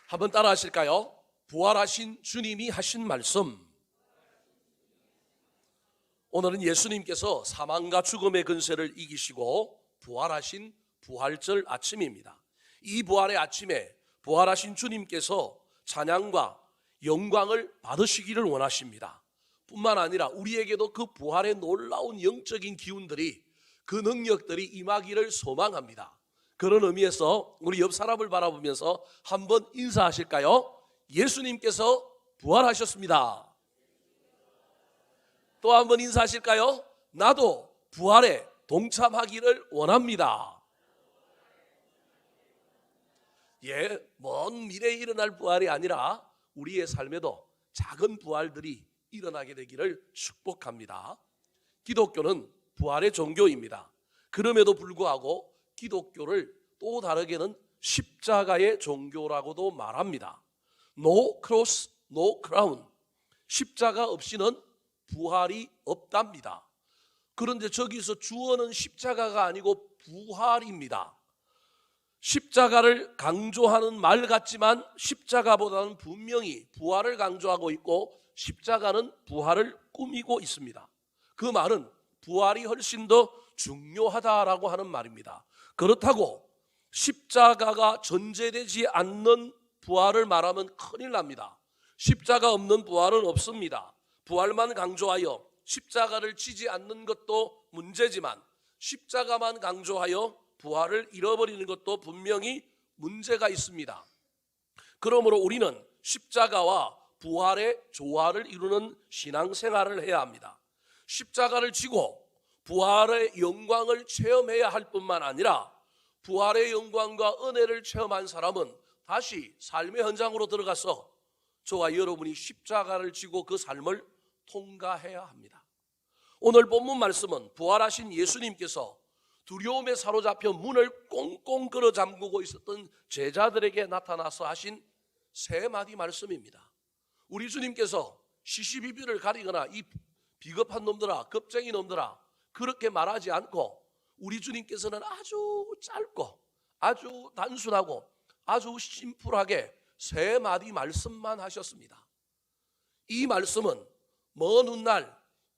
한번 따라 하실까요? 부활하신 주님이 하신 말씀. 오늘은 예수님께서 사망과 죽음의 근세를 이기시고 부활하신 부활절 아침입니다. 이 부활의 아침에 부활하신 주님께서 찬양과 영광을 받으시기를 원하십니다. 뿐만 아니라 우리에게도 그 부활의 놀라운 영적인 기운들이, 그 능력들이 임하기를 소망합니다. 그런 의미에서 우리 옆 사람을 바라보면서 한번 인사하실까요? 예수님께서 부활하셨습니다. 또 한번 인사하실까요? 나도 부활에 동참하기를 원합니다. 먼 미래에 일어날 부활이 아니라 우리의 삶에도 작은 부활들이 일어나게 되기를 축복합니다. 기독교는 부활의 종교입니다. 그럼에도 불구하고 기독교를 또 다르게는 십자가의 종교라고도 말합니다. No cross, no crown. 십자가 없이는 부활이 없답니다. 그런데 저기서 주어는 십자가가 아니고 부활입니다. 십자가를 강조하는 말 같지만 십자가보다는 분명히 부활을 강조하고 있고 십자가는 부활을 꾸미고 있습니다. 그 말은 부활이 훨씬 더 중요하다라고 하는 말입니다. 그렇다고 십자가가 전제되지 않는 부활을 말하면 큰일 납니다. 십자가 없는 부활은 없습니다. 부활만 강조하여 십자가를 지지 않는 것도 문제지만 십자가만 강조하여 부활을 잃어버리는 것도 분명히 문제가 있습니다. 그러므로 우리는 십자가와 부활의 조화를 이루는 신앙생활을 해야 합니다. 십자가를 지고 부활의 영광을 체험해야 할 뿐만 아니라 부활의 영광과 은혜를 체험한 사람은 다시 삶의 현장으로 들어가서 저와 여러분이 십자가를 지고 그 삶을 통과해야 합니다. 오늘 본문 말씀은 부활하신 예수님께서 두려움에 사로잡혀 문을 꽁꽁 끌어 잠그고 있었던 제자들에게 나타나서 하신 세 마디 말씀입니다. 우리 주님께서 시시비비를 가리거나 이 비겁한 놈들아, 겁쟁이 놈들아 그렇게 말하지 않고 우리 주님께서는 아주 짧고 아주 단순하고 아주 심플하게 세 마디 말씀만 하셨습니다. 이 말씀은 먼 훗날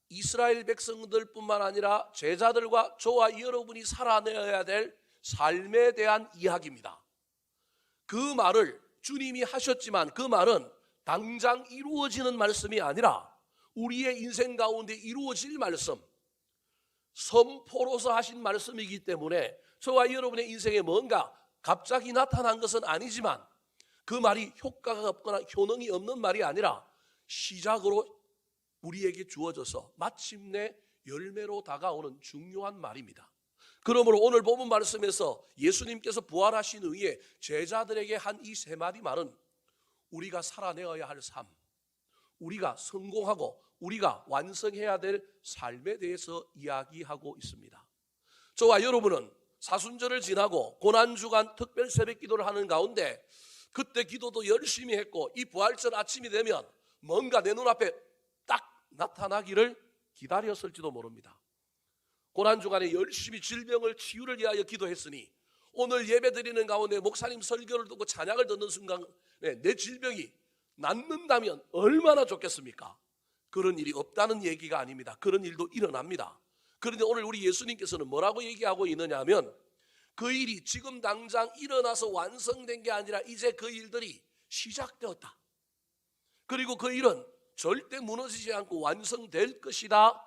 이스라엘 백성들뿐만 아니라 제자들과 저와 여러분이 살아내야 될 삶에 대한 이야기입니다. 그 말을 주님이 하셨지만 그 말은 당장 이루어지는 말씀이 아니라 우리의 인생 가운데 이루어질 말씀, 선포로서 하신 말씀이기 때문에 저와 여러분의 인생에 뭔가 갑자기 나타난 것은 아니지만 그 말이 효과가 없거나 효능이 없는 말이 아니라 시작으로 우리에게 주어져서 마침내 열매로 다가오는 중요한 말입니다. 그러므로 오늘 본문 말씀에서 예수님께서 부활하신 후에 제자들에게 한 이 세 마디 말은 우리가 살아내어야 할 삶, 우리가 성공하고 우리가 완성해야 될 삶에 대해서 이야기하고 있습니다. 저와 여러분은 사순절을 지나고 고난주간 특별 새벽 기도를 하는 가운데 그때 기도도 열심히 했고 이 부활절 아침이 되면 뭔가 내 눈앞에 딱 나타나기를 기다렸을지도 모릅니다. 고난주간에 열심히 질병을 치유를 위하여 기도했으니 오늘 예배 드리는 가운데 목사님 설교를 듣고 찬양을 듣는 순간 내 질병이 낫는다면 얼마나 좋겠습니까? 그런 일이 없다는 얘기가 아닙니다. 그런 일도 일어납니다. 그런데 오늘 우리 예수님께서는 뭐라고 얘기하고 있느냐 하면 그 일이 지금 당장 일어나서 완성된 게 아니라 이제 그 일들이 시작되었다. 그리고 그 일은 절대 무너지지 않고 완성될 것이다.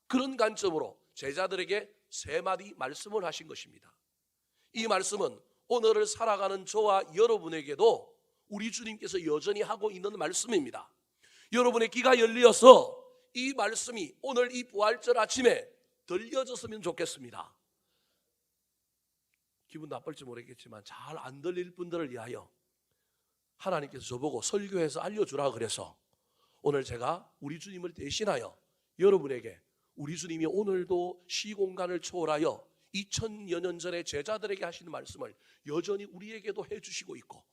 그런 관점으로 제자들에게 세 마디 말씀을 하신 것입니다. 이 말씀은 오늘을 살아가는 저와 여러분에게도 우리 주님께서 여전히 하고 있는 말씀입니다. 여러분의 귀가 열려서 이 말씀이 오늘 이 부활절 아침에 들려졌으면 좋겠습니다. 기분 나쁠지 모르겠지만 잘 안 들릴 분들을 위하여 하나님께서 저보고 설교해서 알려주라 그래서 오늘 제가 우리 주님을 대신하여 여러분에게 우리 주님이 오늘도 시공간을 초월하여 2000여 년 전에 제자들에게 하시는 말씀을 여전히 우리에게도 해주시고 있고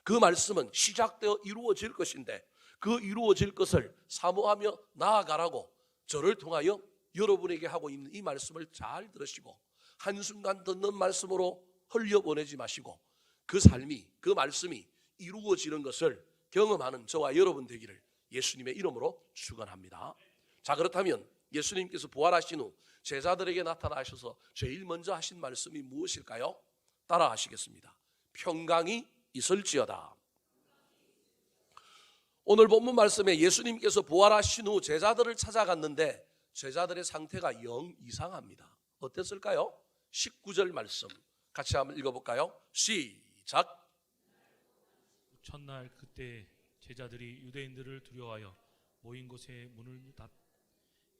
그 말씀은 시작되어 이루어질 것인데 그 이루어질 것을 사모하며 나아가라고 저를 통하여 여러분에게 하고 있는 이 말씀을 잘 들으시고 한순간 듣는 말씀으로 흘려보내지 마시고 그 삶이, 그 말씀이 이루어지는 것을 경험하는 저와 여러분 되기를 예수님의 이름으로 축원합니다. 자, 그렇다면 예수님께서 부활하신 후 제자들에게 나타나셔서 제일 먼저 하신 말씀이 무엇일까요? 따라 하시겠습니다. 평강이 있을지어다. 오늘 본문 말씀에 예수님께서 부활하신 후 제자들을 찾아갔는데 제자들의 상태가 영 이상합니다. 어땠을까요? 19절 말씀 같이 한번 읽어볼까요? 시작. 첫날 그때 제자들이 유대인들을 두려워하여 모인 곳에 문을 닫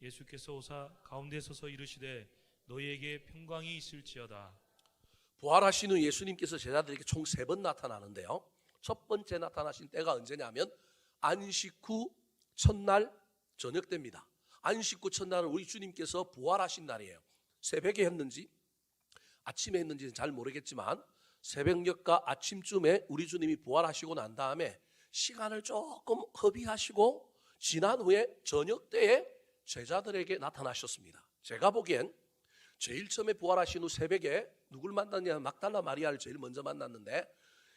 예수께서 오사 가운데 서서 이르시되 너희에게 평강이 있을지어다. 부활하신 후 예수님께서 제자들에게 총 3번 나타나는데요, 첫 번째 나타나신 때가 언제냐면 안식 후 첫날 저녁 때입니다. 안식 후 첫날은 우리 주님께서 부활하신 날이에요. 새벽에 했는지 아침에 했는지는 잘 모르겠지만 새벽녘과 아침쯤에 우리 주님이 부활하시고 난 다음에 시간을 조금 허비하시고 지난 후에 저녁 때에 제자들에게 나타나셨습니다. 제가 보기엔 제일 처음에 부활하신 후 새벽에 누굴 만났냐면 막달라 마리아를 제일 먼저 만났는데,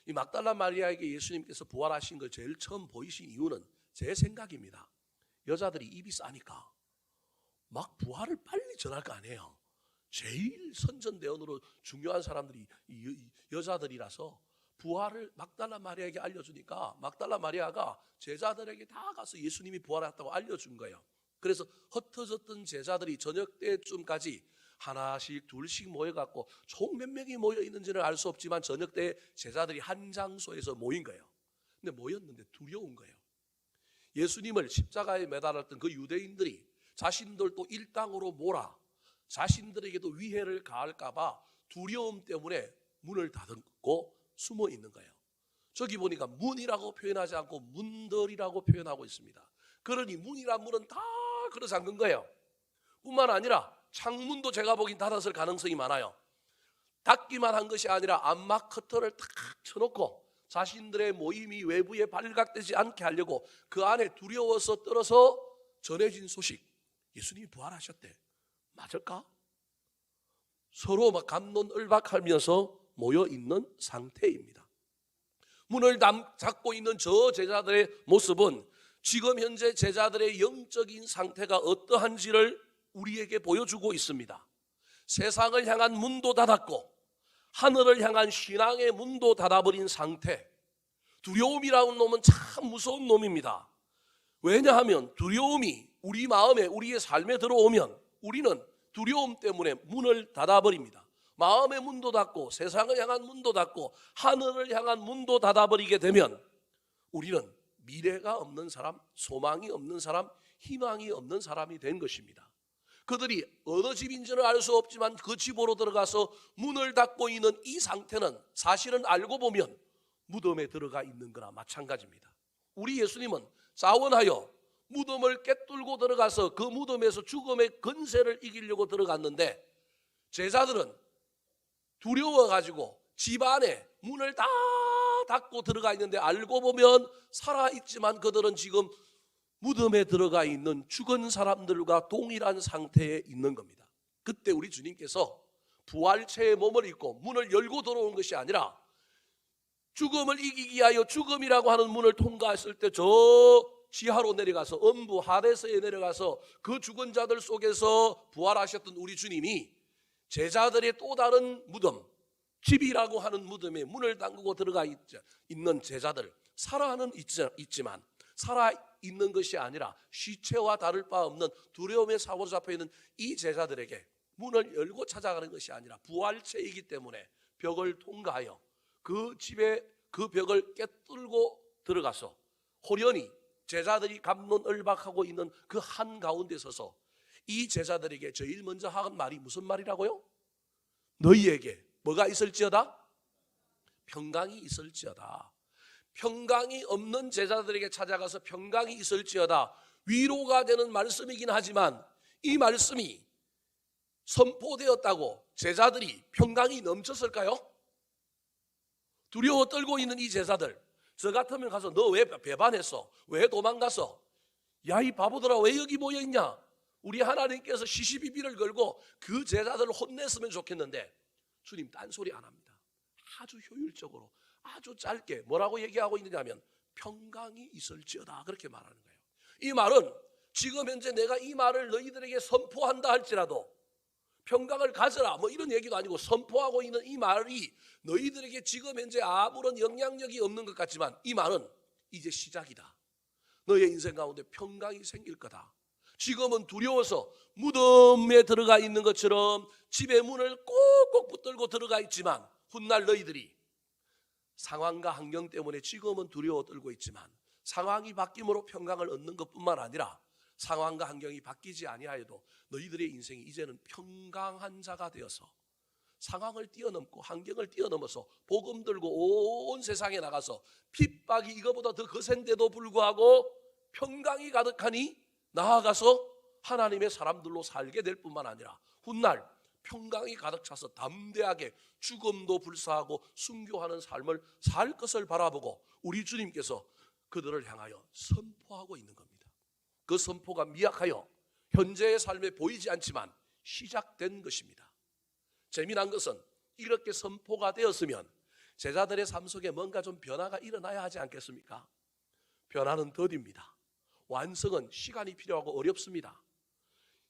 이 막달라 마리아에게 예수님께서 부활하신 걸 제일 처음 보이신 이유는 제 생각입니다. 여자들이 입이 싸니까 막 부활을 빨리 전할 거 아니에요. 제일 선전대원으로 중요한 사람들이 여자들이라서 부활을 막달라 마리아에게 알려주니까 막달라 마리아가 제자들에게 다 가서 예수님이 부활했다고 알려준 거예요. 그래서 흩어졌던 제자들이 저녁 때쯤까지 하나씩 둘씩 모여갖고 총 몇 명이 모여 있는지는 알 수 없지만 저녁 때 제자들이 한 장소에서 모인 거예요. 근데 모였는데 두려운 거예요. 예수님을 십자가에 매달았던 그 유대인들이 자신들도 일당으로 몰아 자신들에게도 위해를 가할까봐 두려움 때문에 문을 닫고 숨어 있는 거예요. 저기 보니까 문이라고 표현하지 않고 문들이라고 표현하고 있습니다. 그러니 문이란 문은 다 걸어 잠근 거예요. 뿐만 아니라 창문도 제가 보기엔 닫았을 가능성이 많아요. 닫기만 한 것이 아니라 암막 커튼을 탁 쳐놓고 자신들의 모임이 외부에 발각되지 않게 하려고 그 안에 두려워서 떨어서 전해진 소식, 예수님이 부활하셨대. 맞을까? 서로 막 갑론을박하면서 모여 있는 상태입니다. 문을 잡고 있는 저 제자들의 모습은 지금 현재 제자들의 영적인 상태가 어떠한지를 우리에게 보여주고 있습니다. 세상을 향한 문도 닫았고 하늘을 향한 신앙의 문도 닫아버린 상태. 두려움이라는 놈은 참 무서운 놈입니다. 왜냐하면 두려움이 우리 마음에, 우리의 삶에 들어오면 우리는 두려움 때문에 문을 닫아버립니다. 마음의 문도 닫고 세상을 향한 문도 닫고 하늘을 향한 문도 닫아버리게 되면 우리는 미래가 없는 사람, 소망이 없는 사람, 희망이 없는 사람이 된 것입니다. 그들이 어느 집인지는 알 수 없지만 그 집으로 들어가서 문을 닫고 있는 이 상태는 사실은 알고 보면 무덤에 들어가 있는 거나 마찬가지입니다. 우리 예수님은 자원하여 무덤을 꿰뚫고 들어가서 그 무덤에서 죽음의 권세를 이기려고 들어갔는데 제자들은 두려워가지고 집 안에 문을 다 닫고 들어가 있는데 알고 보면 살아있지만 그들은 지금 무덤에 들어가 있는 죽은 사람들과 동일한 상태에 있는 겁니다. 그때 우리 주님께서 부활체의 몸을 입고 문을 열고 들어오는 것이 아니라 죽음을 이기기 위하여 죽음이라고 하는 문을 통과했을 때 저 지하로 내려가서 음부 하데스에 내려가서 그 죽은 자들 속에서 부활하셨던 우리 주님이 제자들의 또 다른 무덤, 집이라고 하는 무덤에 문을 잠그고 들어가 있는 제자들, 살아는 있지만 살아있는 것이 아니라 시체와 다를 바 없는 두려움에 사로잡혀 있는 이 제자들에게 문을 열고 찾아가는 것이 아니라 부활체이기 때문에 벽을 통과하여 그 집에 그 벽을 깨뚫고 들어가서 호련히 제자들이 갑론을박하고 있는 그 한가운데 서서 이 제자들에게 제일 먼저 한 말이 무슨 말이라고요? 너희에게 뭐가 있을지어다? 평강이 있을지어다. 평강이 없는 제자들에게 찾아가서 평강이 있을지어다. 위로가 되는 말씀이긴 하지만 이 말씀이 선포되었다고 제자들이 평강이 넘쳤을까요? 두려워 떨고 있는 이 제자들, 저 같으면 가서 너 왜 배반했어? 왜 도망갔어? 야, 이 바보들아 왜 여기 모여있냐? 우리 하나님께서 시시비비를 걸고 그 제자들을 혼냈으면 좋겠는데 주님 딴소리 안 합니다. 아주 효율적으로 아주 짧게 뭐라고 얘기하고 있느냐면 평강이 있을지어다 그렇게 말하는 거예요. 이 말은 지금 현재 내가 이 말을 너희들에게 선포한다 할지라도 평강을 가져라 뭐 이런 얘기도 아니고 선포하고 있는 이 말이 너희들에게 지금 현재 아무런 영향력이 없는 것 같지만 이 말은 이제 시작이다. 너의 인생 가운데 평강이 생길 거다. 지금은 두려워서 무덤에 들어가 있는 것처럼 집의 문을 꼭꼭 붙들고 들어가 있지만 훗날 너희들이 상황과 환경 때문에 지금은 두려워 떨고 있지만 상황이 바뀜으로 평강을 얻는 것뿐만 아니라 상황과 환경이 바뀌지 아니하여도 너희들의 인생이 이제는 평강한 자가 되어서 상황을 뛰어넘고 환경을 뛰어넘어서 복음 들고 온 세상에 나가서 핍박이 이거보다 더 거센데도 불구하고 평강이 가득하니 나아가서 하나님의 사람들로 살게 될 뿐만 아니라 훗날 평강이 가득 차서 담대하게 죽음도 불사하고 순교하는 삶을 살 것을 바라보고 우리 주님께서 그들을 향하여 선포하고 있는 겁니다. 그 선포가 미약하여 현재의 삶에 보이지 않지만 시작된 것입니다. 재미난 것은 이렇게 선포가 되었으면 제자들의 삶 속에 뭔가 좀 변화가 일어나야 하지 않겠습니까? 변화는 더딥니다. 완성은 시간이 필요하고 어렵습니다.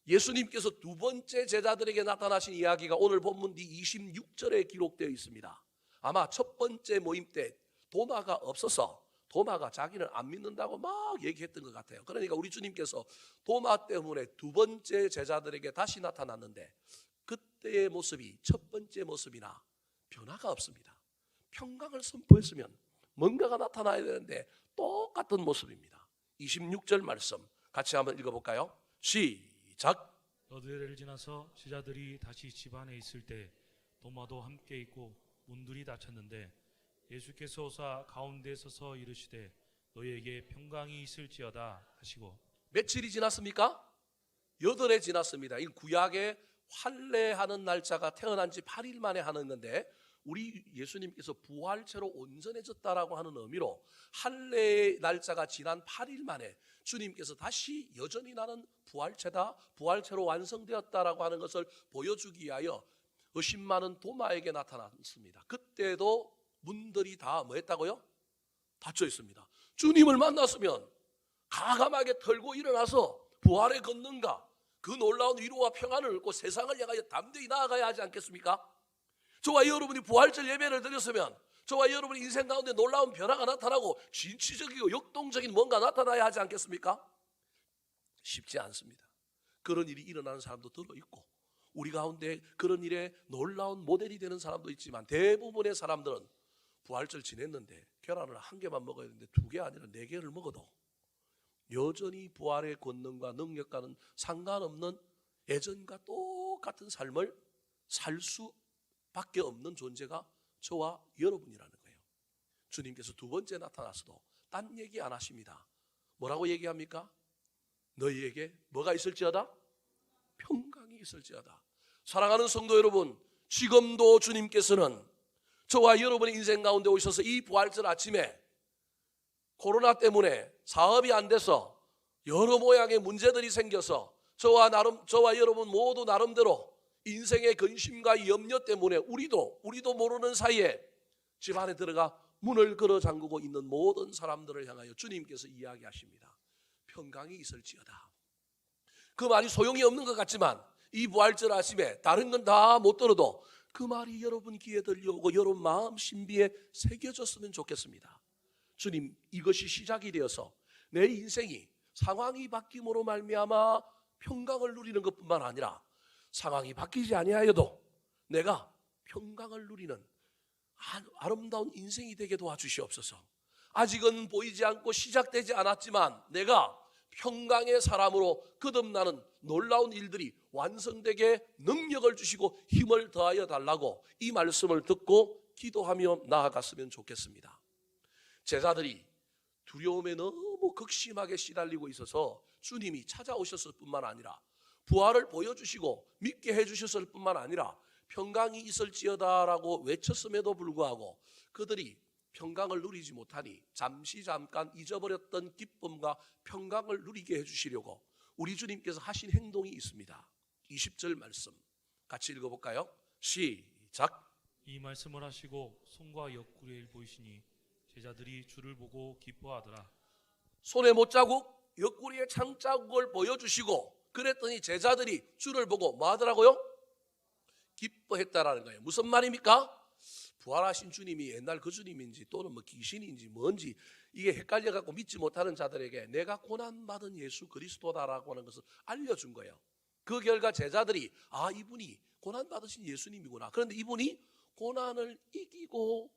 예수님께서 두 번째 제자들에게 나타나신 이야기가 오늘 본문 뒤 26절에 기록되어 있습니다. 아마 첫 번째 모임 때 도마가 없어서 도마가 자기는 안 믿는다고 막 얘기했던 것 같아요. 그러니까 우리 주님께서 도마 때문에 두 번째 제자들에게 다시 나타났는데 그때의 모습이 첫 번째 모습이나 변화가 없습니다. 평강을 선포했으면 뭔가가 나타나야 되는데 똑같은 모습입니다. 26절 말씀 같이 한번 읽어볼까요? 시작. 너들을 지나서 제자들이 다시 집 안에 있을 때 도마도 함께 있고 문들이 닫혔는데 예수께서 오사 가운데 서서 이르시되 너희에게 평강이 있을지어다 하시고. 며칠이 지났습니까? 8해 지났습니다. 이 구약의 할례하는 날짜가 태어난 지 8일 만에 하는 건데 우리 예수님께서 부활체로 온전해졌다라고 하는 의미로 할례의 날짜가 지난 8일 만에 주님께서 다시 여전히 나는 부활체다, 부활체로 완성되었다라고 하는 것을 보여주기 위하여 의심 많은 도마에게 나타났습니다. 그때도 문들이 다 뭐 했다고요? 닫혀 있습니다. 주님을 만났으면 가감하게 털고 일어나서 부활의 걷는가 그 놀라운 위로와 평안을 얻고 세상을 향하여 담대히 나아가야 하지 않겠습니까? 저와 여러분이 부활절 예배를 드렸으면 저와 여러분의 인생 가운데 놀라운 변화가 나타나고 진취적이고 역동적인 뭔가 나타나야 하지 않겠습니까? 쉽지 않습니다. 그런 일이 일어나는 사람도 들어있고 우리 가운데 그런 일에 놀라운 모델이 되는 사람도 있지만 대부분의 사람들은 부활절 지냈는데 계란을 1개만 먹어야 되는데 2개 아니라 4개를 먹어도 여전히 부활의 권능과 능력과는 상관없는 예전과 똑같은 삶을 살 수밖에 없는 존재가 저와 여러분이라는 거예요. 주님께서 두 번째 나타나서도 딴 얘기 안 하십니다. 뭐라고 얘기합니까? 너희에게 뭐가 있을지어다? 평강이 있을지어다. 사랑하는 성도 여러분, 지금도 주님께서는 저와 여러분의 인생 가운데 오셔서 이 부활절 아침에 코로나 때문에 사업이 안 돼서 여러 모양의 문제들이 생겨서 저와 여러분 모두 나름대로 인생의 근심과 염려 때문에 우리도 모르는 사이에 집 안에 들어가 문을 걸어 잠그고 있는 모든 사람들을 향하여 주님께서 이야기하십니다. 평강이 있을지어다. 그 말이 소용이 없는 것 같지만 이 부활절 아침에 다른 건 다 못 들어도 그 말이 여러분 귀에 들려오고 여러분 마음 신비에 새겨졌으면 좋겠습니다. 주님, 이것이 시작이 되어서 내 인생이 상황이 바뀜으로 말미암아 평강을 누리는 것뿐만 아니라 상황이 바뀌지 아니하여도 내가 평강을 누리는 아름다운 인생이 되게 도와주시옵소서. 아직은 보이지 않고 시작되지 않았지만 내가 평강의 사람으로 거듭나는 놀라운 일들이 완성되게 능력을 주시고 힘을 더하여 달라고 이 말씀을 듣고 기도하며 나아갔으면 좋겠습니다. 제자들이 두려움에 너무 극심하게 시달리고 있어서 주님이 찾아오셨을 뿐만 아니라 부활을 보여주시고 믿게 해주셨을 뿐만 아니라 평강이 있을지어다라고 외쳤음에도 불구하고 그들이 평강을 누리지 못하니 잠깐 잊어버렸던 기쁨과 평강을 누리게 해주시려고 우리 주님께서 하신 행동이 있습니다. 20절 말씀 같이 읽어볼까요? 시작. 이 말씀을 하시고 손과 옆구리를 보이시니 제자들이 주를 보고 기뻐하더라. 손에 못자국, 옆구리에 창자국을 보여주시고 그랬더니 제자들이 주를 보고 뭐 하더라고요? 기뻐했다라는 거예요. 무슨 말입니까? 부활하신 주님이 옛날 그 주님인지 또는 뭐 귀신인지 뭔지 이게 헷갈려갖고 믿지 못하는 자들에게 내가 고난받은 예수 그리스도다라고 하는 것을 알려준 거예요. 그 결과 제자들이 이분이 고난받으신 예수님이구나. 그런데 이분이 고난을 이기고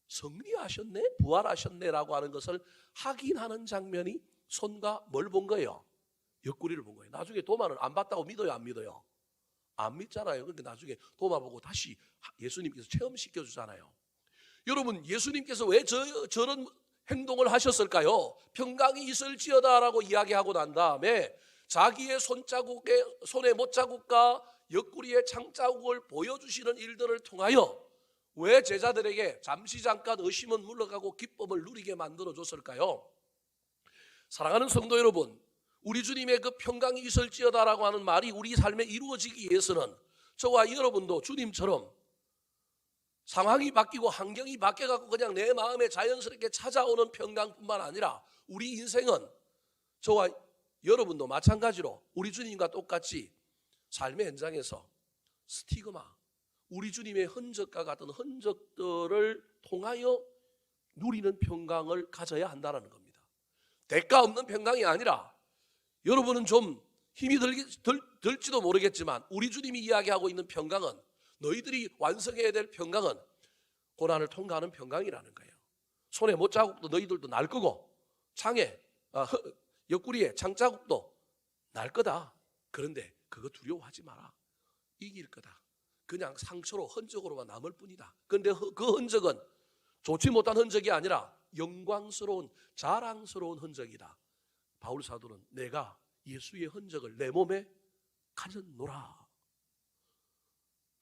승리하셨네, 부활하셨네라고 하는 것을 확인하는 장면이 손과 뭘 본 거예요? 옆구리를 본 거예요. 나중에 도마는 안 봤다고 믿어요, 안 믿어요? 안 믿잖아요. 그러니까 나중에 도마 보고 다시 예수님께서 체험시켜 주잖아요. 여러분, 예수님께서 왜 저런 행동을 하셨을까요? 평강이 있을지어다라고 이야기하고 난 다음에 자기의 손에 못자국과 옆구리에 창자국을 보여주시는 일들을 통하여 왜 제자들에게 잠시 잠깐 의심은 물러가고 기쁨을 누리게 만들어줬을까요? 사랑하는 성도 여러분, 우리 주님의 그 평강이 있을지어다라고 하는 말이 우리 삶에 이루어지기 위해서는 저와 여러분도 주님처럼 상황이 바뀌고 환경이 바뀌어갖고 그냥 내 마음에 자연스럽게 찾아오는 평강뿐만 아니라 우리 인생은 저와 여러분도 마찬가지로 우리 주님과 똑같이 삶의 현장에서 스티그마, 우리 주님의 흔적과 같은 흔적들을 통하여 누리는 평강을 가져야 한다는 겁니다. 대가 없는 평강이 아니라 여러분은 좀 힘이 들지도 모르겠지만 우리 주님이 이야기하고 있는 평강은, 너희들이 완성해야 될 평강은 고난을 통과하는 평강이라는 거예요. 손에 못자국도 너희들도 날 거고 옆구리에 창자국도 날 거다. 그런데 그거 두려워하지 마라. 이길 거다. 그냥 상처로 흔적으로만 남을 뿐이다. 그런데 그 흔적은 좋지 못한 흔적이 아니라 영광스러운 자랑스러운 흔적이다. 바울 사도는 내가 예수의 흔적을 내 몸에 가졌노라.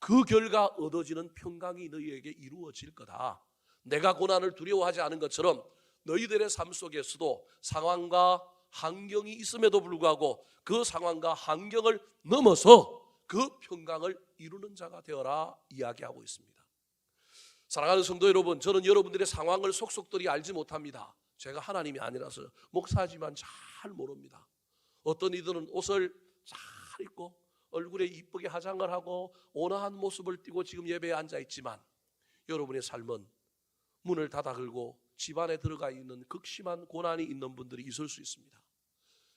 그 결과 얻어지는 평강이 너희에게 이루어질 거다. 내가 고난을 두려워하지 않은 것처럼 너희들의 삶 속에서도 상황과 환경이 있음에도 불구하고 그 상황과 환경을 넘어서 그 평강을 이루는 자가 되어라 이야기하고 있습니다. 사랑하는 성도 여러분, 저는 여러분들의 상황을 속속들이 알지 못합니다. 제가 하나님이 아니라서 목사지만 잘 모릅니다. 어떤 이들은 옷을 잘 입고 얼굴에 이쁘게 화장을 하고 온화한 모습을 띠고 지금 예배에 앉아 있지만 여러분의 삶은 문을 닫아 걸고 집안에 들어가 있는 극심한 고난이 있는 분들이 있을 수 있습니다.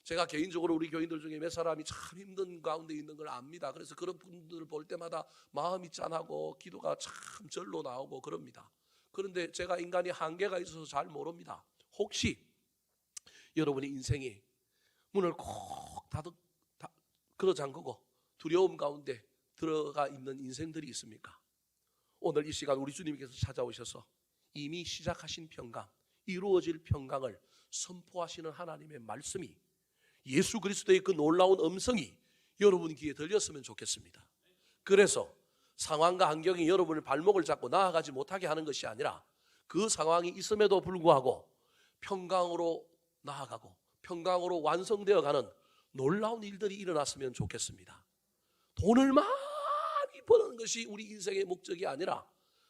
제가 개인적으로 우리 교인들 중에 몇 사람이 참 힘든 가운데 있는 걸 압니다. 그래서 그런 분들을 볼 때마다 마음이 짠하고 기도가 참 절로 나오고 그럽니다. 그런데 제가 인간이 한계가 있어서 잘 모릅니다. 혹시 여러분의 인생이 문을 콕 걸어 잠그고 두려움 가운데 들어가 있는 인생들이 있습니까? 오늘 이 시간 우리 주님께서 찾아오셔서 이미 시작하신 평강, 이루어질 평강을 선포하시는 하나님의 말씀이, 예수 그리스도의 그 놀라운 음성이 여러분 귀에 들렸으면 좋겠습니다. 그래서 상황과 환경이 여러분의 발목을 잡고 나아가지 못하게 하는 것이 아니라 그 상황이 있음에도 불구하고 평강으로 나아가고 평강으로 완성되어가는 놀라운 일들이 일어났으면 좋겠습니다. 돈을 많이 버는 것이 우리 인생의 목적이 아니라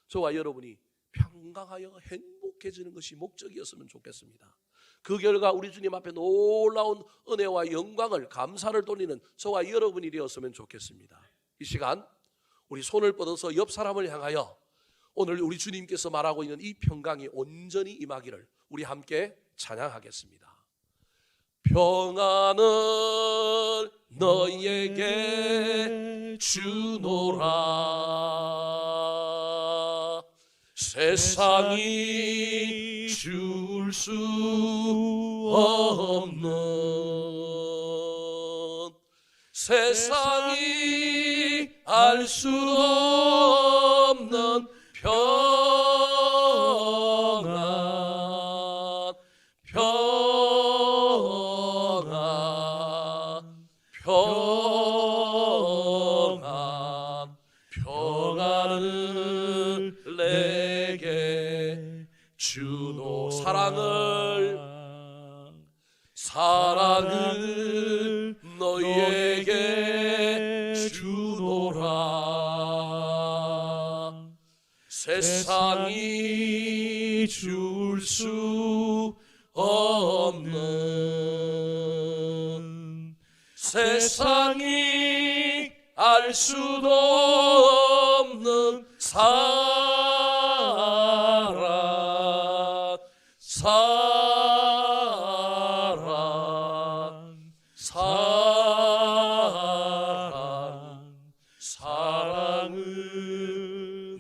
저와 여러분이 평강하여 행복해지는 것이 목적이었으면 좋겠습니다. 그 결과 우리 주님 앞에 놀라운 은혜와 영광을, 감사를 돌리는 저와 여러분이 되었으면 좋겠습니다. 이 시간 우리 손을 뻗어서 옆 사람을 향하여 오늘 우리 주님께서 말하고 있는 이 평강이 온전히 임하기를 우리 함께 찬양하겠습니다. 평안을 너희에게 주노라. 세상이 줄 수 없는, 세상이 알 수 없는 평안, 평안, 평안, 평안을 내게 주노. 사랑을 세상이 줄 수 없는, 세상이 알 수도 없는 사랑, 사랑, 사랑, 사랑은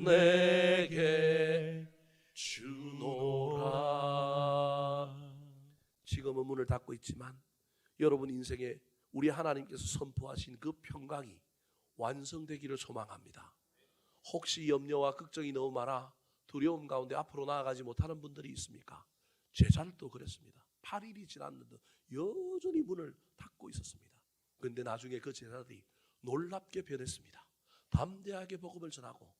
내게 주노라. 지금은 문을 닫고 있지만 여러분 인생에 우리 하나님께서 선포하신 그 평강이 완성되기를 소망합니다. 혹시 염려와 걱정이 너무 많아 두려움 가운데 앞으로 나아가지 못하는 분들이 있습니까? 제자들도 그랬습니다. 8일이 지났는데 여전히 문을 닫고 있었습니다. 그런데 나중에 그 제자들이 놀랍게 변했습니다. 담대하게 복음을 전하고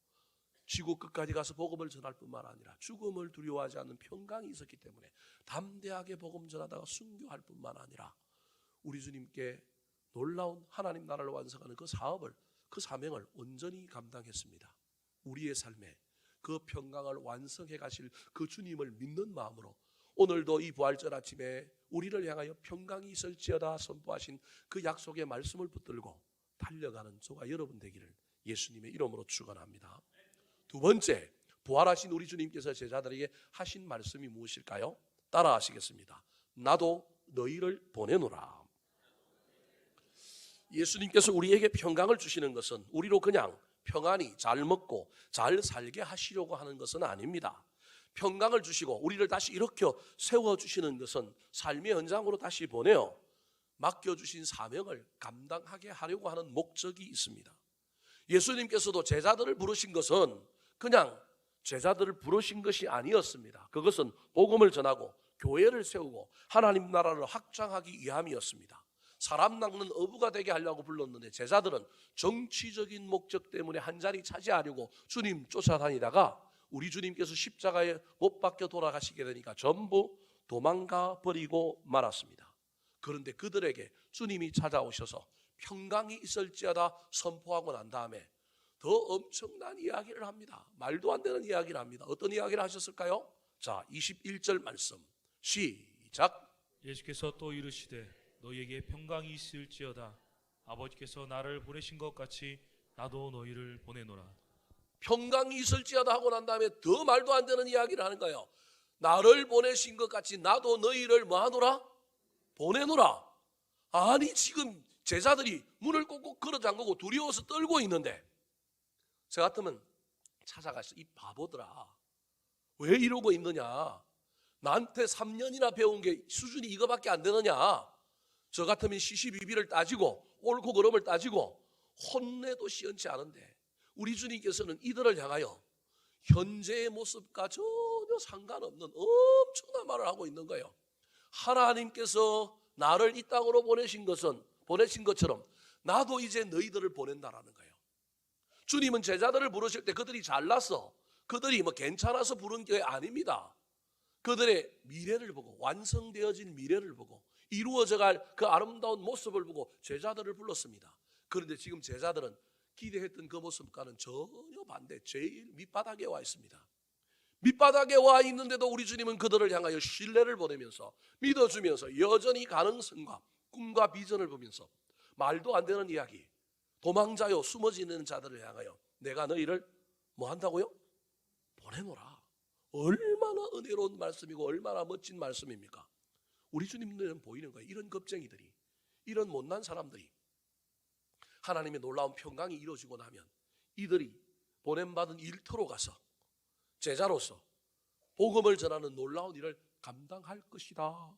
지구 끝까지 가서 복음을 전할 뿐만 아니라 죽음을 두려워하지 않는 평강이 있었기 때문에 담대하게 복음 전하다가 순교할 뿐만 아니라 우리 주님께 놀라운 하나님 나라를 완성하는 그 사업을, 그 사명을 온전히 감당했습니다. 우리의 삶에 그 평강을 완성해 가실 그 주님을 믿는 마음으로 오늘도 이 부활절 아침에 우리를 향하여 평강이 있을지어다 선포하신 그 약속의 말씀을 붙들고 달려가는 저와 여러분 되기를 예수님의 이름으로 축원합니다. 두 번째, 부활하신 우리 주님께서 제자들에게 하신 말씀이 무엇일까요? 따라 하시겠습니다. 나도 너희를 보내노라. 예수님께서 우리에게 평강을 주시는 것은 우리로 그냥 평안히 잘 먹고 잘 살게 하시려고 하는 것은 아닙니다. 평강을 주시고 우리를 다시 일으켜 세워주시는 것은 삶의 현장으로 다시 보내어 맡겨주신 사명을 감당하게 하려고 하는 목적이 있습니다. 예수님께서도 제자들을 부르신 것은 그냥 제자들을 부르신 것이 아니었습니다. 그것은 복음을 전하고 교회를 세우고 하나님 나라를 확장하기 위함이었습니다. 사람 낚는 어부가 되게 하려고 불렀는데 제자들은 정치적인 목적 때문에 한 자리 차지하려고 주님 쫓아다니다가 우리 주님께서 십자가에 못 박혀 돌아가시게 되니까 전부 도망가 버리고 말았습니다. 그런데 그들에게 주님이 찾아오셔서 평강이 있을지어다 선포하고 난 다음에 더 엄청난 이야기를 합니다. 말도 안 되는 이야기를 합니다. 어떤 이야기를 하셨을까요? 자, 21절 말씀 시작. 예수께서 또 이르시되 너희에게 평강이 있을지어다. 아버지께서 나를 보내신 것 같이 나도 너희를 보내노라. 평강이 있을지어다 하고 난 다음에 더 말도 안 되는 이야기를 하는 거예요. 나를 보내신 것 같이 나도 너희를 뭐하노라? 보내노라. 아니 지금 제자들이 문을 꼭꼭 걸어 잠그고 두려워서 떨고 있는데 저 같으면 찾아가서 이 바보들아 왜 이러고 있느냐, 나한테 3년이나 배운 게 수준이 이거밖에 안 되느냐, 저 같으면 시시비비를 따지고 옳고 그름을 따지고 혼내도 시원치 않은데 우리 주님께서는 이들을 향하여 현재의 모습과 전혀 상관없는 엄청난 말을 하고 있는 거예요. 하나님께서 나를 이 땅으로 보내신 것처럼 나도 이제 너희들을 보낸다라는 거예요. 주님은 제자들을 부르실 때 그들이 잘났어, 그들이 뭐 괜찮아서 부른 게 아닙니다. 그들의 미래를 보고 완성되어진 미래를 보고 이루어져갈 그 아름다운 모습을 보고 제자들을 불렀습니다. 그런데 지금 제자들은 기대했던 그 모습과는 전혀 반대, 제일 밑바닥에 와 있습니다. 밑바닥에 와 있는데도 우리 주님은 그들을 향하여 신뢰를 보내면서 믿어주면서 여전히 가능성과 꿈과 비전을 보면서 말도 안 되는 이야기, 도망자요 숨어지는 자들을 향하여 내가 너희를 뭐 한다고요? 보내노라. 얼마나 은혜로운 말씀이고 얼마나 멋진 말씀입니까? 우리 주님 눈에는 보이는 거예요. 이런 겁쟁이들이, 이런 못난 사람들이 하나님의 놀라운 평강이 이루어지고 나면 이들이 보냄받은 일터로 가서 제자로서 복음을 전하는 놀라운 일을 감당할 것이다.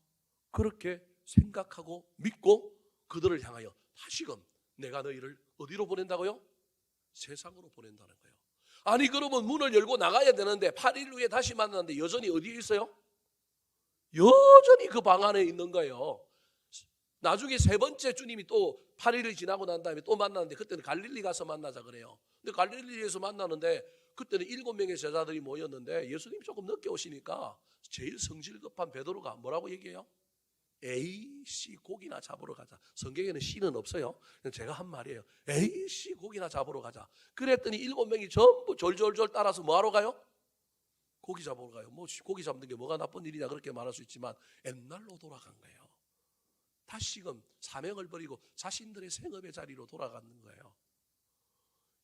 그렇게 생각하고 믿고 그들을 향하여 다시금 내가 너희를 어디로 보낸다고요? 세상으로 보낸다는 거예요. 아니 그러면 문을 열고 나가야 되는데 8일 후에 다시 만났는데 여전히 어디에 있어요? 여전히 그 방 안에 있는 거예요. 나중에 세 번째 주님이 또 8일이 지나고 난 다음에 또 만났는데 그때는 갈릴리 가서 만나자 그래요. 근데 갈릴리에서 만나는데 그때는 7명의 제자들이 모였는데 예수님이 조금 늦게 오시니까 제일 성질 급한 베드로가 뭐라고 얘기해요? 에이씨 고기나 잡으러 가자. 성경에는 씨는 없어요. 제가 한 말이에요. 에이씨 고기나 잡으러 가자. 그랬더니 7명이 전부 졸졸졸 따라서 뭐하러 가요? 고기 잡으러 가요. 뭐 고기 잡는 게 뭐가 나쁜 일이냐 그렇게 말할 수 있지만 옛날로 돌아간 거예요. 다시금 사명을 버리고 자신들의 생업의 자리로 돌아가는 거예요.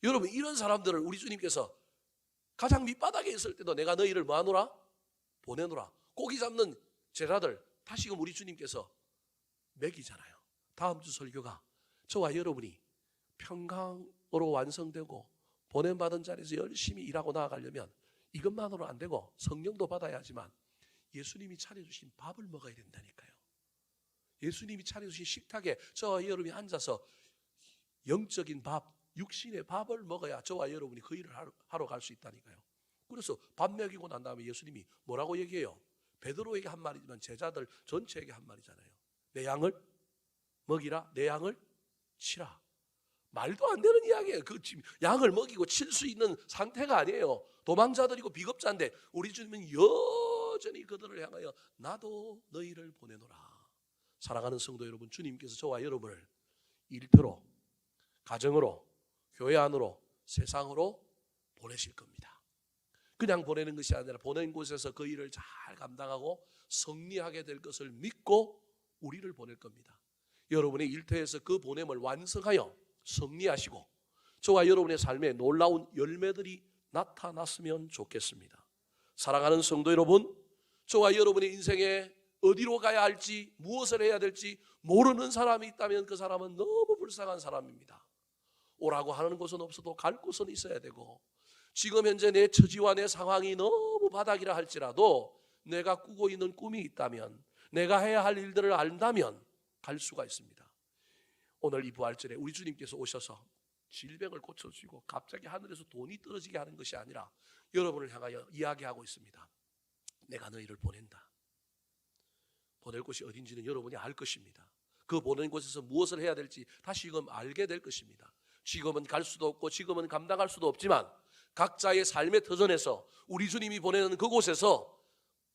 여러분, 이런 사람들을 우리 주님께서 가장 밑바닥에 있을 때도 내가 너희를 뭐하노라? 보내노라. 고기 잡는 제자들 다시금 우리 주님께서 먹이잖아요. 다음 주 설교가 저와 여러분이 평강으로 완성되고 보냄받은 자리에서 열심히 일하고 나아가려면 이것만으로 안 되고 성령도 받아야 하지만 예수님이 차려주신 밥을 먹어야 된다니까요. 예수님이 차려주신 식탁에 저와 여러분이 앉아서 영적인 밥, 육신의 밥을 먹어야 저와 여러분이 그 일을 하러 갈 수 있다니까요. 그래서 밥 먹이고 난 다음에 예수님이 뭐라고 얘기해요? 베드로에게 한 말이지만 제자들 전체에게 한 말이잖아요. 내 양을 먹이라, 내 양을 치라. 말도 안 되는 이야기예요. 그 양을 먹이고 칠 수 있는 상태가 아니에요. 도망자들이고 비겁자인데 우리 주님은 여전히 그들을 향하여 나도 너희를 보내노라. 사랑하는 성도 여러분, 주님께서 저와 여러분을 일터로, 가정으로, 교회 안으로, 세상으로 보내실 겁니다. 그냥 보내는 것이 아니라 보낸 곳에서 그 일을 잘 감당하고 승리하게 될 것을 믿고 우리를 보낼 겁니다. 여러분의 일터에서 그 보냄을 완성하여 승리하시고 저와 여러분의 삶에 놀라운 열매들이 나타났으면 좋겠습니다. 사랑하는 성도 여러분, 저와 여러분의 인생에 어디로 가야 할지 무엇을 해야 될지 모르는 사람이 있다면 그 사람은 너무 불쌍한 사람입니다. 오라고 하는 곳은 없어도 갈 곳은 있어야 되고 지금 현재 내 처지와 내 상황이 너무 바닥이라 할지라도 내가 꾸고 있는 꿈이 있다면 내가 해야 할 일들을 안다면 갈 수가 있습니다. 오늘 이 부활절에 우리 주님께서 오셔서 질병을 고쳐주시고 갑자기 하늘에서 돈이 떨어지게 하는 것이 아니라 여러분을 향하여 이야기하고 있습니다. 내가 너희를 보낸다. 보낼 곳이 어딘지는 여러분이 알 것입니다. 그 보낸 곳에서 무엇을 해야 될지 다시금 알게 될 것입니다. 지금은 갈 수도 없고 지금은 감당할 수도 없지만 각자의 삶의 터전에서 우리 주님이 보내는 그곳에서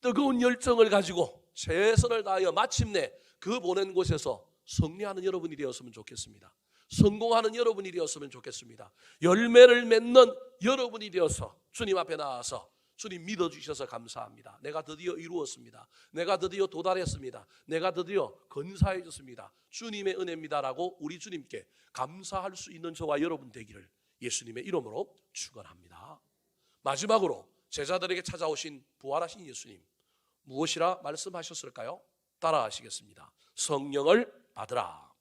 뜨거운 열정을 가지고 최선을 다하여 마침내 그 보낸 곳에서 승리하는 여러분이 되었으면 좋겠습니다. 성공하는 여러분이 되었으면 좋겠습니다. 열매를 맺는 여러분이 되어서 주님 앞에 나와서 주님 믿어주셔서 감사합니다. 내가 드디어 이루었습니다. 내가 드디어 도달했습니다. 내가 드디어 근사해졌습니다. 주님의 은혜입니다라고 우리 주님께 감사할 수 있는 저와 여러분 되기를 예수님의 이름으로 축원합니다. 마지막으로 제자들에게 찾아오신 부활하신 예수님 무엇이라 말씀하셨을까요? 따라하시겠습니다. 성령을 받으라.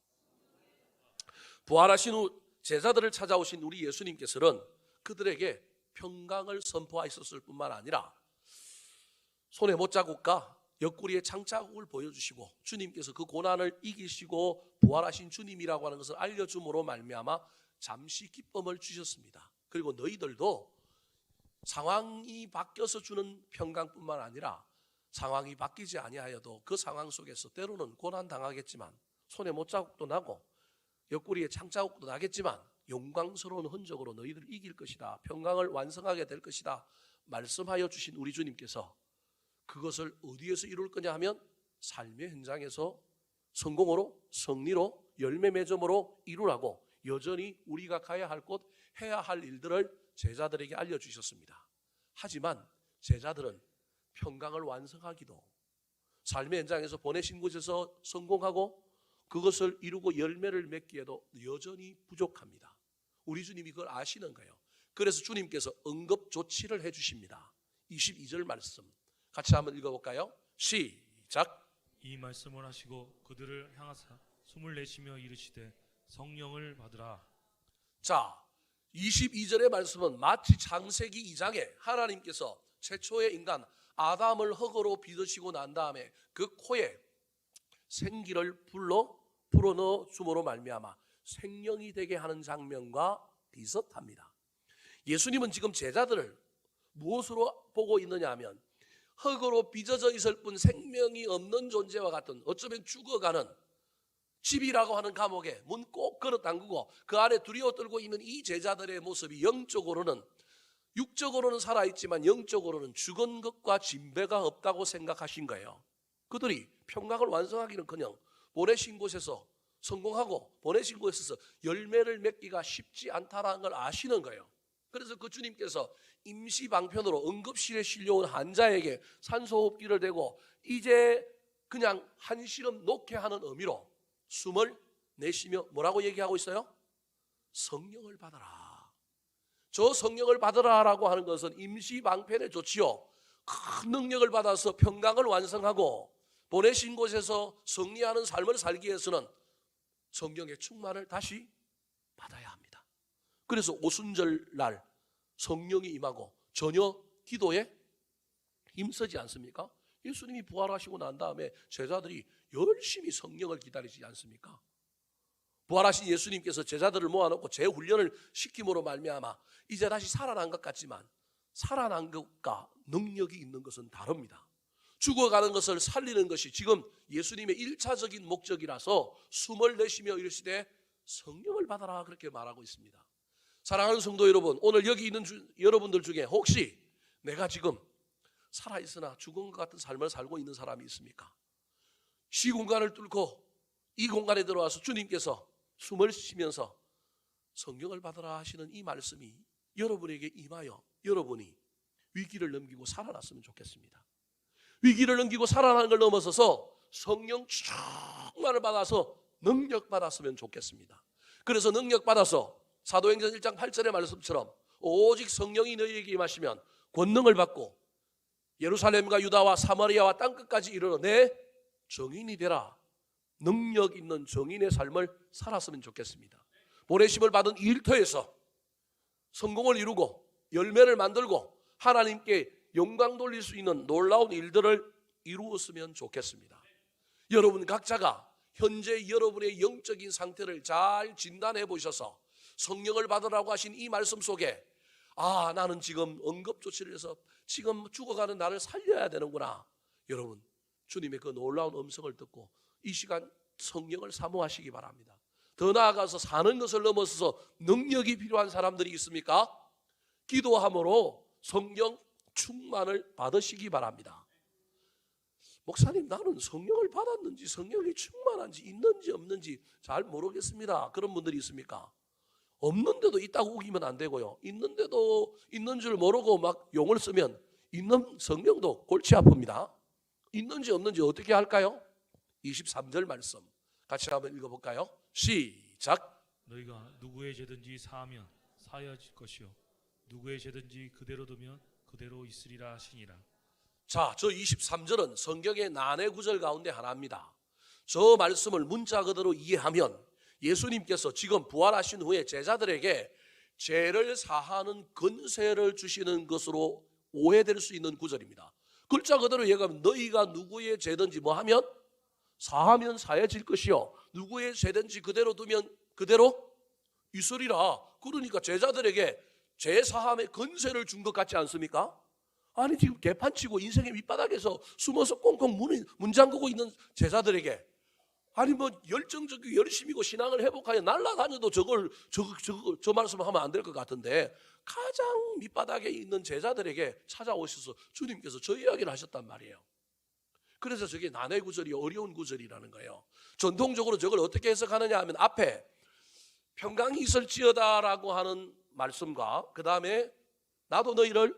부활하신 후 제자들을 찾아오신 우리 예수님께서는 그들에게 평강을 선포하셨을 뿐만 아니라 손에 못자국과 옆구리에 창자국을 보여주시고 주님께서 그 고난을 이기시고 부활하신 주님이라고 하는 것을 알려줌으로 말미암아 잠시 기쁨을 주셨습니다. 그리고 너희들도 상황이 바뀌어서 주는 평강뿐만 아니라 상황이 바뀌지 아니하여도 그 상황 속에서 때로는 고난 당하겠지만 손에 못자국도 나고 옆구리에 창자국도 나겠지만 영광스러운 흔적으로 너희들 이길 것이다. 평강을 완성하게 될 것이다. 말씀하여 주신 우리 주님께서 그것을 어디에서 이룰 거냐 하면 삶의 현장에서 성공으로 승리로 열매 맺음으로 이루라고 여전히 우리가 가야 할 곳 해야 할 일들을 제자들에게 알려주셨습니다. 하지만 제자들은 평강을 완성하기도 삶의 현장에서 보내신 곳에서 성공하고 그것을 이루고 열매를 맺기에도 여전히 부족합니다. 우리 주님이 그걸 아시는 거예요. 그래서 주님께서 응급 조치를 해주십니다. 22절 말씀 같이 한번 읽어볼까요? 시작. 이 말씀을 하시고 그들을 향하사 숨을 내쉬며 이르시되 성령을 받으라. 자, 22절의 말씀은 마치 창세기 2장에 하나님께서 최초의 인간 아담을 흙으로 빚으시고 난 다음에 그 코에 생기를 불어넣어 줌으로 말미암아 생명이 되게 하는 장면과 비슷합니다. 예수님은 지금 제자들을 무엇으로 보고 있느냐 하면 흙으로 빚어져 있을 뿐 생명이 없는 존재와 같은 어쩌면 죽어가는 집이라고 하는 감옥에 문 꼭 걸어 잠그고 그 안에 두려워 떨고 있는 이 제자들의 모습이 영적으로는 육적으로는 살아있지만 영적으로는 죽은 것과 진배가 없다고 생각하신 거예요. 그들이 평강을 완성하기는커녕 보내신 곳에서 성공하고 보내신 곳에서 열매를 맺기가 쉽지 않다는 걸 아시는 거예요. 그래서 그 주님께서 임시 방편으로 응급실에 실려온 환자에게 산소호흡기를 대고 이제 그냥 한시름 놓게 하는 의미로 숨을 내쉬며 뭐라고 얘기하고 있어요? 성령을 받아라. 저 성령을 받아라라고 하는 것은 임시 방편에 좋지요. 큰 능력을 받아서 평강을 완성하고 보내신 곳에서 승리하는 삶을 살기 위해서는 성령의 충만을 다시 받아야 합니다. 그래서 오순절 날 성령이 임하고 전혀 기도에 힘쓰지 않습니까? 예수님이 부활하시고 난 다음에 제자들이 열심히 성령을 기다리지 않습니까? 부활하신 예수님께서 제자들을 모아놓고 재훈련을 시킴으로 말미암아 이제 다시 살아난 것 같지만 살아난 것과 능력이 있는 것은 다릅니다. 죽어가는 것을 살리는 것이 지금 예수님의 1차적인 목적이라서 숨을 내쉬며 이르시되 성령을 받아라 그렇게 말하고 있습니다. 사랑하는 성도 여러분, 오늘 여기 있는 여러분들 중에 혹시 내가 지금 살아있으나 죽은 것 같은 삶을 살고 있는 사람이 있습니까? 시공간을 뚫고 이 공간에 들어와서 주님께서 숨을 쉬면서 성령을 받아라 하시는 이 말씀이 여러분에게 임하여 여러분이 위기를 넘기고 살아났으면 좋겠습니다. 위기를 넘기고 살아나는 걸 넘어서서 성령 충만을 받아서 능력 받았으면 좋겠습니다. 그래서 능력 받아서 사도행전 1장 8절의 말씀처럼 오직 성령이 너희에게 임하시면 권능을 받고 예루살렘과 유다와 사마리아와 땅끝까지 이르러 내 증인이 되라. 능력 있는 증인의 삶을 살았으면 좋겠습니다. 보내심을 받은 이 일터에서 성공을 이루고 열매를 만들고 하나님께 영광 돌릴 수 있는 놀라운 일들을 이루었으면 좋겠습니다. 여러분 각자가 현재 여러분의 영적인 상태를 잘 진단해 보셔서 성령을 받으라고 하신 이 말씀 속에 나는 지금 응급조치를 해서 지금 죽어가는 나를 살려야 되는구나. 여러분 주님의 그 놀라운 음성을 듣고 이 시간 성령을 사모하시기 바랍니다. 더 나아가서 사는 것을 넘어서서 능력이 필요한 사람들이 있습니까? 기도함으로 성령 충만을 받으시기 바랍니다. 목사님 나는 성령을 받았는지 성령이 충만한지 있는지 없는지 잘 모르겠습니다. 그런 분들이 있습니까? 없는데도 있다고 우기면 안 되고요. 있는데도 있는 줄 모르고 막 용을 쓰면 있는 성령도 골치 아픕니다. 있는지 없는지 어떻게 할까요? 23절 말씀 같이 한번 읽어볼까요? 시작. 너희가 누구의 죄든지 사하면 사하여질 것이요 누구의 죄든지 그대로 두면 그대로 있으리라 하시니라. 자, 저 23절은 성경의 난해 구절 가운데 하나입니다. 저 말씀을 문자 그대로 이해하면 예수님께서 지금 부활하신 후에 제자들에게 죄를 사하는 권세를 주시는 것으로 오해될 수 있는 구절입니다. 글자 그대로 얘기하면 너희가 누구의 죄든지 뭐 하면 사하면 사해질 것이요 누구의 죄든지 그대로 두면 그대로 있으리라. 그러니까 제자들에게 죄 사함의 권세를 준 것 같지 않습니까? 아니 지금 개판치고 인생의 밑바닥에서 숨어서 꽁꽁 문 잠그고 있는 제자들에게 아니 뭐 열정적이고 열심이고 신앙을 회복하여 날아다녀도 저 말씀을 하면 안 될 것 같은데 가장 밑바닥에 있는 제자들에게 찾아오셔서 주님께서 저 이야기를 하셨단 말이에요. 그래서 저게 난해 구절이 어려운 구절이라는 거예요. 전통적으로 저걸 어떻게 해석하느냐 하면 앞에 평강이 있을지어다라고 하는 말씀과 그 다음에 나도 너희를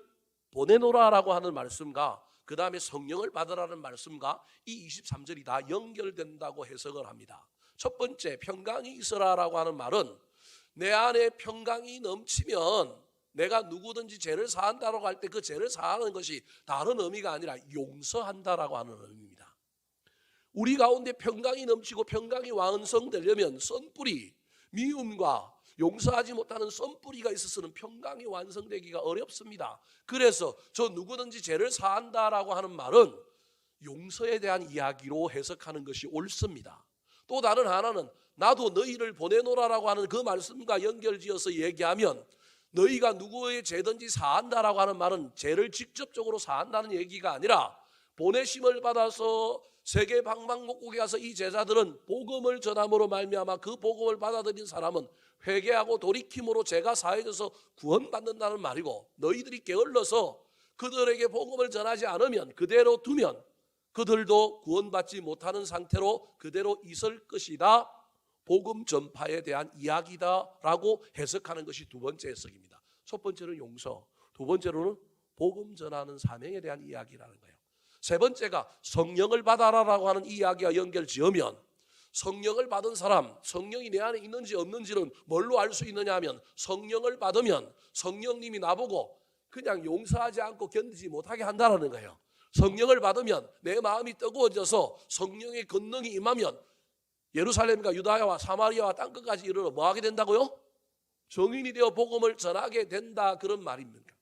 보내노라라고 하는 말씀과 그 다음에 성령을 받으라는 말씀과 이 23절이 다 연결된다고 해석을 합니다. 첫 번째 평강이 있으라라고 하는 말은 내 안에 평강이 넘치면 내가 누구든지 죄를 사한다라고 할 때 그 죄를 사하는 것이 다른 의미가 아니라 용서한다라고 하는 의미입니다. 우리 가운데 평강이 넘치고 평강이 완성되려면 썬뿌리, 미움과 용서하지 못하는 썬뿌리가 있어서는 평강이 완성되기가 어렵습니다. 그래서 저 누구든지 죄를 사한다라고 하는 말은 용서에 대한 이야기로 해석하는 것이 옳습니다. 또 다른 하나는 나도 너희를 보내노라라고 하는 그 말씀과 연결지어서 얘기하면 너희가 누구의 죄든지 사한다라고 하는 말은 죄를 직접적으로 사한다는 얘기가 아니라 보내심을 받아서 세계 방방곡곡에 가서 이 제자들은 복음을 전함으로 말미암아 그 복음을 받아들인 사람은 회개하고 돌이킴으로 죄가 사해져서 구원받는다는 말이고 너희들이 게을러서 그들에게 복음을 전하지 않으면 그대로 두면 그들도 구원받지 못하는 상태로 그대로 있을 것이다. 복음 전파에 대한 이야기다라고 해석하는 것이 두 번째 해석입니다. 첫 번째는 용서, 두 번째로는 복음 전하는 사명에 대한 이야기라는 거예요. 세 번째가 성령을 받아라라고 하는 이야기와 연결 지으면, 성령을 받은 사람, 성령이 내 안에 있는지 없는지는 뭘로 알 수 있느냐 하면, 성령을 받으면 성령님이 나보고 그냥 용서하지 않고 견디지 못하게 한다는 거예요. 성령을 받으면 내 마음이 뜨거워져서 성령의 권능이 임하면 예루살렘과 유다야와 사마리아와 땅끝까지 이르러 뭐하게 된다고요? 정인이 되어 복음을 전하게 된다, 그런 말입니다.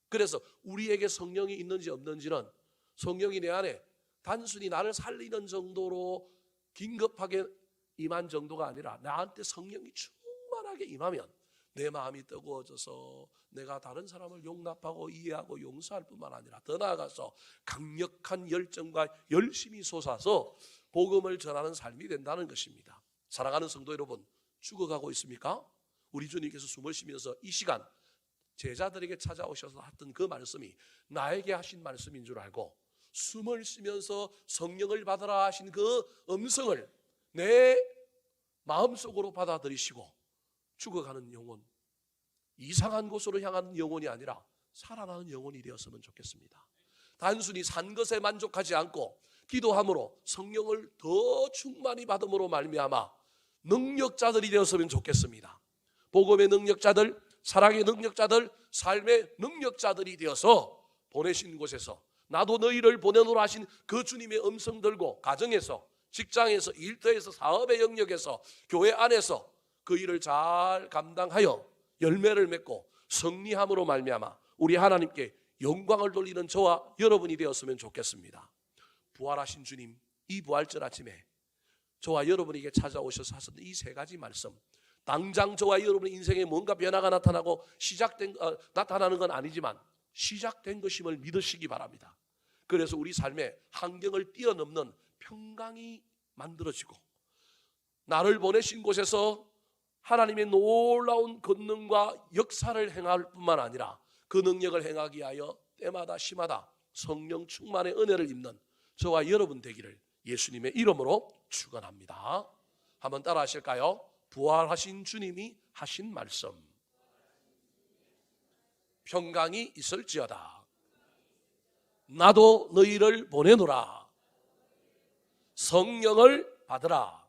그래서 우리에게 성령이 있는지 없는지는 성령이 내 안에 단순히 나를 살리는 정도로 긴급하게 임한 정도가 아니라, 나한테 성령이 충만하게 임하면 내 마음이 뜨거워져서 내가 다른 사람을 용납하고 이해하고 용서할 뿐만 아니라 더 나아가서 강력한 열정과 열심이 솟아서 복음을 전하는 삶이 된다는 것입니다. 사랑하는 성도 여러분, 죽어가고 있습니까? 우리 주님께서 숨을 쉬면서 이 시간 제자들에게 찾아오셔서 했던 그 말씀이 나에게 하신 말씀인 줄 알고 숨을 쉬면서 성령을 받으라 하신 그 음성을 내 마음속으로 받아들이시고 죽어가는 영혼, 이상한 곳으로 향하는 영혼이 아니라 살아나는 영혼이 되었으면 좋겠습니다. 단순히 산 것에 만족하지 않고 기도함으로 성령을 더 충만히 받음으로 말미암아 능력자들이 되었으면 좋겠습니다. 복음의 능력자들, 사랑의 능력자들, 삶의 능력자들이 되어서 보내신 곳에서 나도 너희를 보내노라 하신 그 주님의 음성 들고 가정에서, 직장에서, 일터에서, 사업의 영역에서, 교회 안에서 그 일을 잘 감당하여 열매를 맺고 승리함으로 말미암아 우리 하나님께 영광을 돌리는 저와 여러분이 되었으면 좋겠습니다. 부활하신 주님, 이 부활절 아침에 저와 여러분에게 찾아오셔서 하셨던 이 세 가지 말씀, 당장 저와 여러분의 인생에 뭔가 변화가 나타나고 나타나는 건 아니지만 시작된 것임을 믿으시기 바랍니다. 그래서 우리 삶의 환경을 뛰어넘는 평강이 만들어지고 나를 보내신 곳에서 하나님의 놀라운 권능과 역사를 행할 뿐만 아니라 그 능력을 행하기 위하여 때마다 시마다 성령 충만의 은혜를 입는 저와 여러분 되기를 예수님의 이름으로 축원합니다. 한번 따라 하실까요? 부활하신 주님이 하신 말씀, 평강이 있을지어다. 나도 너희를 보내노라. 성령을 받으라.